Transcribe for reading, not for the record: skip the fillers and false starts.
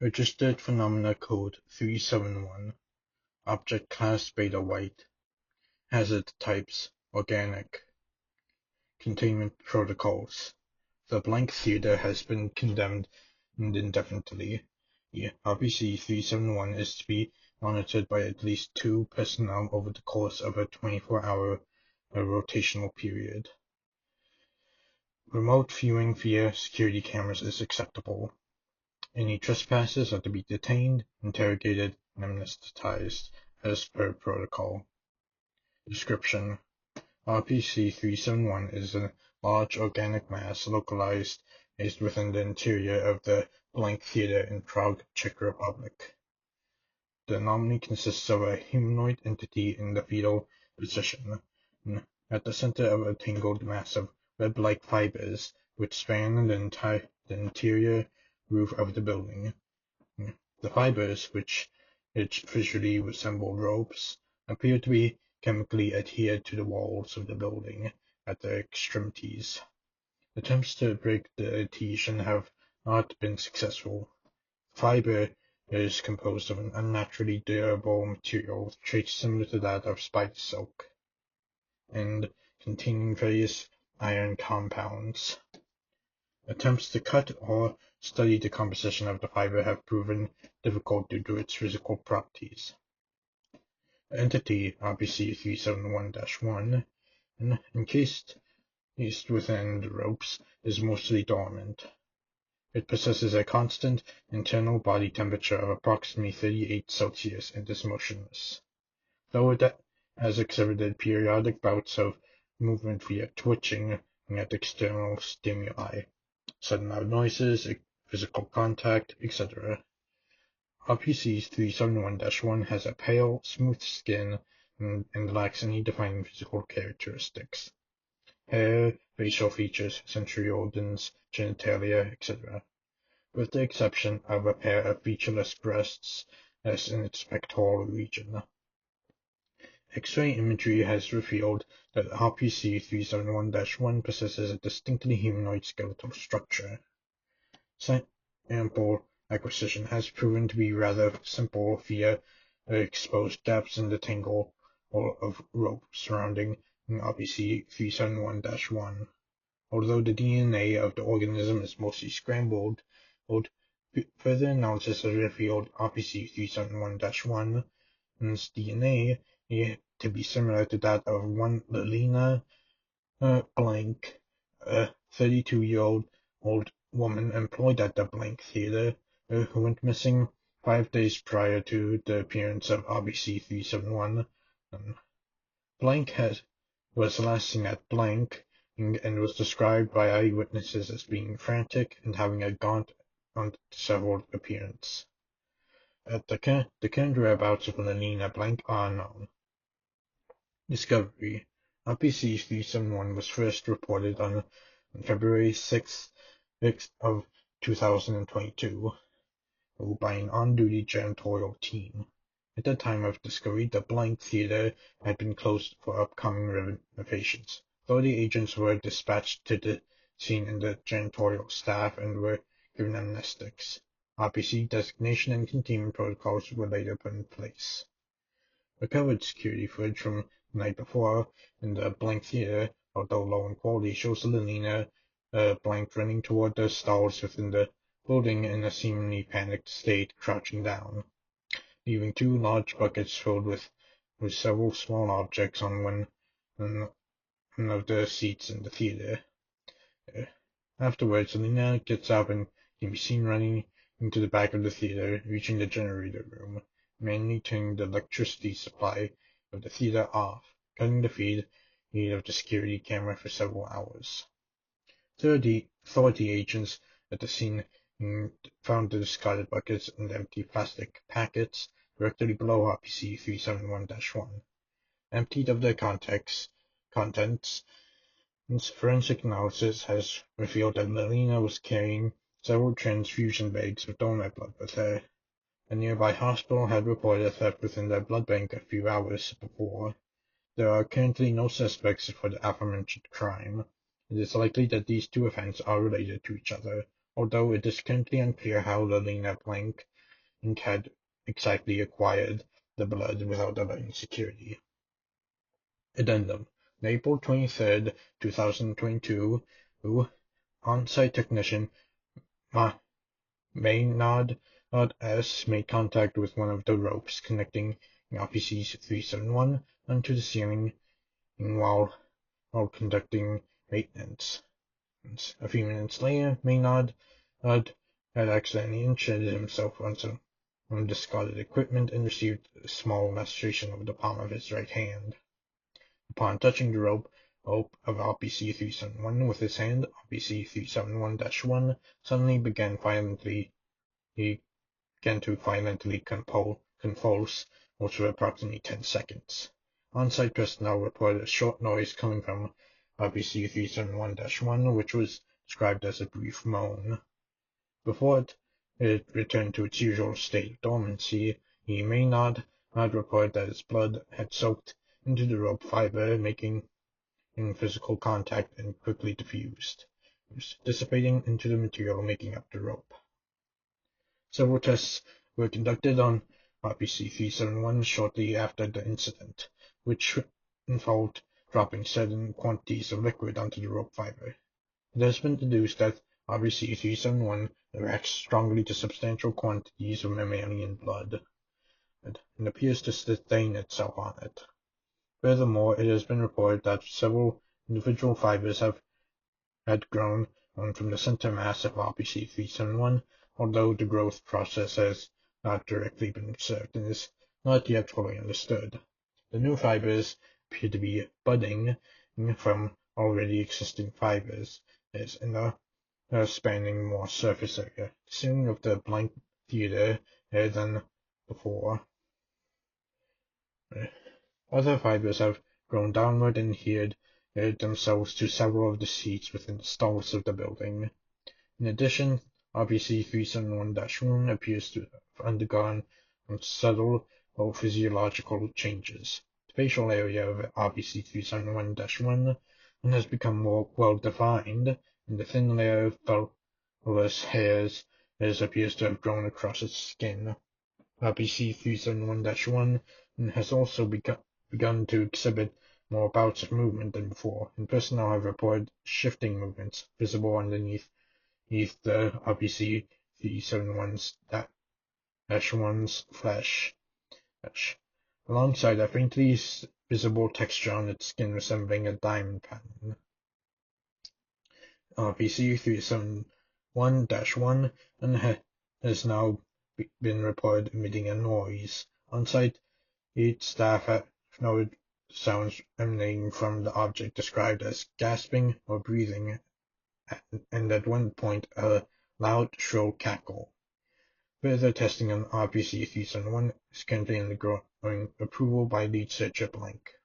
Registered Phenomena Code 371, Object Class Beta White, Hazard Types Organic, Containment Protocols. The blank theater has been condemned indefinitely. The RPC-371 is to be monitored by at least 2 personnel over the course of a 24-hour rotational period. Remote viewing via security cameras is acceptable. Any trespassers are to be detained, interrogated, and amnesticized as per protocol. Description: RPC-371 is a large organic mass localized within the interior of the blank theater in Prague, Czech Republic. The anomaly consists of a humanoid entity in the fetal position, at the center of a tangled mass of web-like fibers which span the interior roof of the building. The fibers, which visually resemble ropes, appear to be chemically adhered to the walls of the building at the extremities. Attempts to break the adhesion have not been successful. Fiber is composed of an unnaturally durable material with traits similar to that of spider silk, and containing various iron compounds. Attempts to cut or study the composition of the fiber have proven difficult due to its physical properties. Entity RPC-371-1, encased within the ropes, is mostly dormant. It possesses a constant internal body temperature of approximately 38 Celsius and is motionless, though it has exhibited periodic bouts of movement via twitching at external stimuli, sudden loud noises, physical contact, etc. RPC-371-1 has a pale, smooth skin and lacks any defining physical characteristics: hair, facial features, sensory organs, genitalia, etc., with the exception of a pair of featureless breasts as in its pectoral region. X-ray imagery has revealed that RPC-371-1 possesses a distinctly humanoid skeletal structure. Sample acquisition has proven to be rather simple via exposed gaps in the tangle of rope surrounding RPC-371-1. Although the DNA of the organism is mostly scrambled, further analysis has revealed RPC-371-1's DNA to be similar to that of one Lelina Blank, a 32-year-old woman employed at the blank theater, who went missing 5 days prior to the appearance of RPC-371. Blank was last seen at blank and was described by eyewitnesses as being frantic and having a gaunt and disheveled appearance. The current whereabouts of Lelina Blank are unknown. Discovery: RPC-371 was first reported on February 6th of 2022 by an on-duty janitorial team. At the time of discovery, the blank theater had been closed for upcoming renovations. 30 agents were dispatched to the scene in the janitorial staff and were given amnestics. RPC designation and containment protocols were later put in place. Recovered security footage from the night before in the blank theater, although low in quality, shows Lelina Blank running toward the stalls within the building in a seemingly panicked state, crouching down, leaving 2 large buckets filled with several small objects on one of the seats in the theater. Afterwards, Lelina gets up and can be seen running into the back of the theater, reaching the generator room, manually turning the electricity supply of the theater off, cutting the feed of the security camera for several hours. 30 agents at the scene found the discarded buckets and empty plastic packets directly below RPC-371-1. Emptied of their contents, forensic analysis has revealed that Lelina was carrying several transfusion bags of donor blood with her. A nearby hospital had reported a theft within their blood bank a few hours before. There are currently no suspects for the aforementioned crime. It is likely that these 2 events are related to each other, although it is currently unclear how the Lena blank had exactly acquired the blood without allowing security. Addendum. On April 23, 2022, on-site technician Maynard S. made contact with one of the ropes connecting RPC-371 onto the ceiling while conducting maintenance. A few minutes later, Maynard had accidentally injured himself on some discarded equipment and received a small laceration over the palm of his right hand. Upon touching the rope of RPC-371 with his hand, RPC-371-1 suddenly began to violently convulse, which for approximately 10 seconds. On-site personnel reported a short noise coming from RPC-371-1, which was described as a brief moan. Before it returned to its usual state of dormancy, he may not report that his blood had soaked into the rope fiber, making physical contact and quickly diffused, dissipating into the material making up the rope. Several tests were conducted on RPC-371 shortly after the incident, which involved dropping certain quantities of liquid onto the rope fiber. It has been deduced that RPC-371 reacts strongly to substantial quantities of mammalian blood, and appears to sustain itself on it. Furthermore, it has been reported that several individual fibers had grown from the center mass of RPC-371, although the growth process has not directly been observed and is not yet fully understood. The new fibers appear to be budding from already existing fibers, and are spanning more surface area, the ceiling of the blank theater than before. Other fibers have grown downward and adhered themselves to several of the seats within the stalls of the building. In addition, RPC-371-1 appears to have undergone subtle physiological changes. The facial area of RPC-371-1 has become more well-defined, and the thin layer of vellus hairs appears to have grown across its skin. RPC-371-1 has also begun to exhibit more bouts of movement than before, and personnel have reported shifting movements visible underneath the RPC-371-1's flesh, alongside a faintly visible texture on its skin resembling a diamond pattern. RPC-371-1 has now been reported emitting a noise. On-site, each staff have noted sounds emanating from the object described as gasping or breathing, and at one point a loud, shrill cackle. Further testing on RPC-371 is currently undergoing approval by lead searcher Blank.